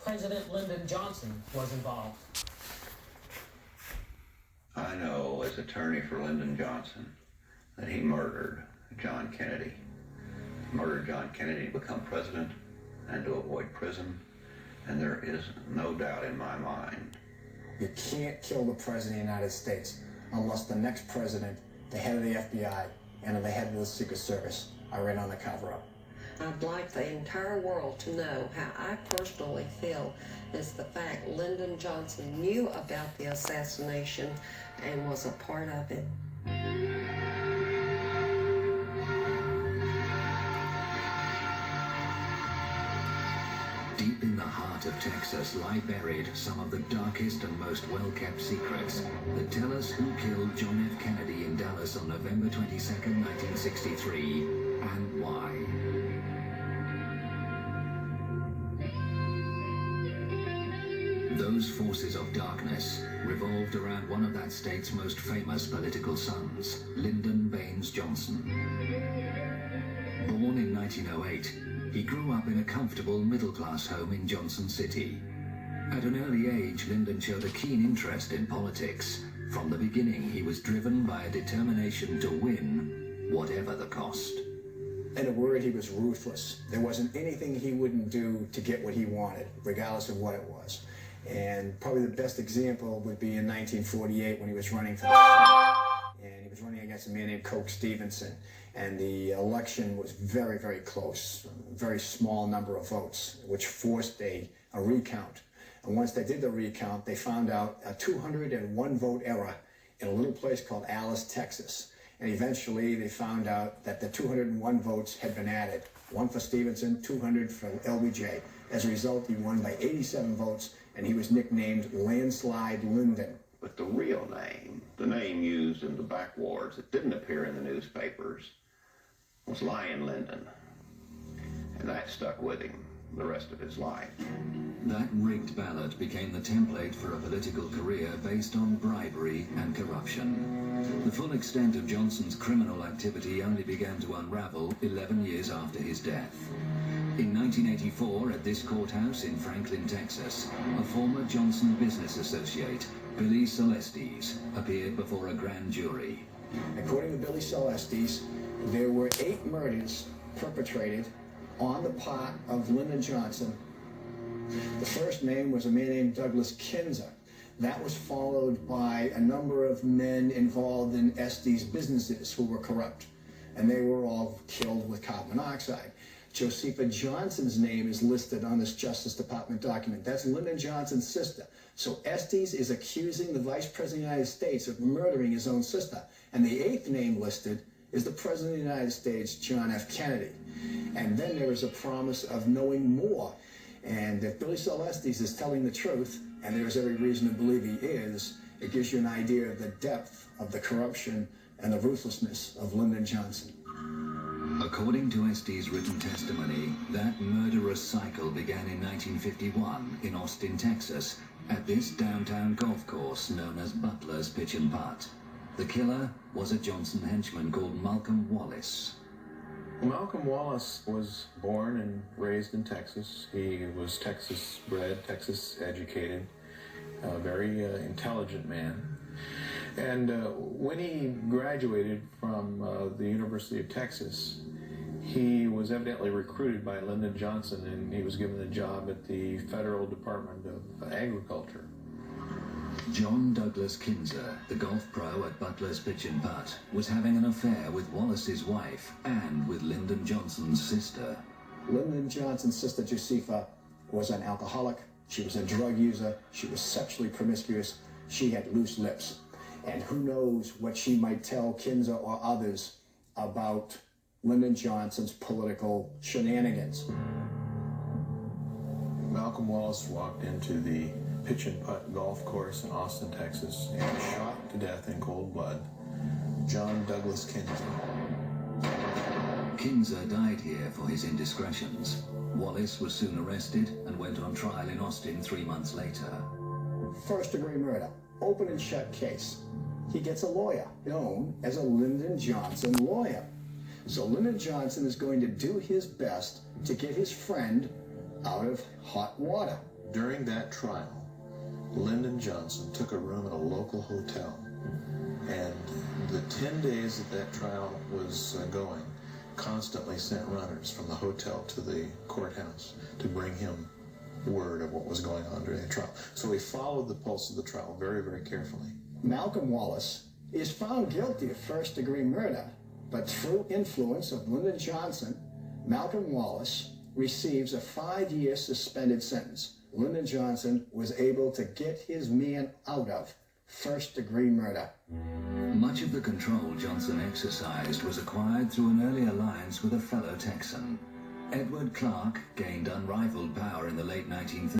President Lyndon Johnson was involved. I know as attorney for Lyndon Johnson that he murdered John Kennedy. Murdered John Kennedy to become president and to avoid prison, and there is no doubt in my mind. You can't kill the President of the United States unless the next president, the head of the FBI, and the head of the Secret Service are in on the cover-up. I'd like the entire world to know how I personally feel is the fact Lyndon Johnson knew about the assassination and was a part of it. Deep in the heart of Texas lie buried some of the darkest and most well-kept secrets that tell us who killed John F. Kennedy in Dallas on November 22nd, 1963, and why. Those forces of darkness revolved around one of that state's most famous political sons, Lyndon Baines Johnson. Born in 1908, he grew up in a comfortable middle-class home in Johnson City. At an early age, Lyndon showed a keen interest in politics. From the beginning, he was driven by a determination to win, whatever the cost. In a word, he was ruthless. There wasn't anything he wouldn't do to get what he wanted, regardless of what it was. And probably the best example would be in 1948 when he was running for the Senate. And he was running against a man named Coke Stevenson. And the election was very, very close, a very small number of votes, which forced a recount. And once they did the recount, they found out a 201 vote error in a little place called Alice, Texas. And eventually they found out that the 201 votes had been added. One for Stevenson, 200 for LBJ. As a result, he won by 87 votes, and he was nicknamed Landslide Lyndon. But the real name, the name used in the backwards that didn't appear in the newspapers, was Lion Lyndon. And that stuck with him the rest of his life. That rigged ballot became the template for a political career based on bribery and corruption. The full extent of Johnson's criminal activity only began to unravel 11 years after his death. In 1984, at this courthouse in Franklin, Texas, a former Johnson business associate, Billy Celestes, appeared before a grand jury. According to Billy Celestes, there were 8 murders perpetrated on the part of Lyndon Johnson. The first name was a man named Douglas Kinzer. That was followed by a number of men involved in Estes businesses who were corrupt, and they were all killed with carbon monoxide. Josepha Johnson's name is listed on this Justice Department document. That's Lyndon Johnson's sister. So Estes is accusing the Vice President of the United States of murdering his own sister. And the 8th name listed is the President of the United States, John F. Kennedy. And then there is a promise of knowing more. And if Billy Celestes is telling the truth, and there's every reason to believe he is, it gives you an idea of the depth of the corruption and the ruthlessness of Lyndon Johnson. According to Estes' written testimony, that murderous cycle began in 1951 in Austin, Texas, at this downtown golf course known as Butler's Pitch and Putt. The killer was a Johnson henchman called Malcolm Wallace. Malcolm Wallace was born and raised in Texas. He was Texas bred, Texas educated, a very intelligent man. And when he graduated from the University of Texas, he was evidently recruited by Lyndon Johnson, and he was given a job at the Federal Department of Agriculture. John Douglas Kinzer, the golf pro at Butler's Pitch and Putt, was having an affair with Wallace's wife and with Lyndon Johnson's sister. Lyndon Johnson's sister, Josepha, was an alcoholic. She was a drug user. She was sexually promiscuous. She had loose lips. And who knows what she might tell Kinzer or others about Lyndon Johnson's political shenanigans. Malcolm Wallace walked into the Pitch and Putt golf course in Austin, Texas, and shot to death in cold blood John Douglas Kinzer. Kinzer died here for his indiscretions. Wallace was soon arrested and went on trial in Austin 3 months later. First-degree murder, open and shut case. He gets a lawyer known as a Lyndon Johnson lawyer. So Lyndon Johnson is going to do his best to get his friend out of hot water. During that trial, Lyndon Johnson took a room in a local hotel, and the 10 days that trial was going, constantly sent runners from the hotel to the courthouse to bring him word of what was going on during the trial. So he followed the pulse of the trial very, very carefully. Malcolm Wallace is found guilty of first-degree murder, but through influence of Lyndon Johnson, Malcolm Wallace receives a 5-year suspended sentence. Lyndon Johnson was able to get his man out of first-degree murder. Much of the control Johnson exercised was acquired through an early alliance with a fellow Texan. Edward Clark gained unrivaled power in the late 1930s.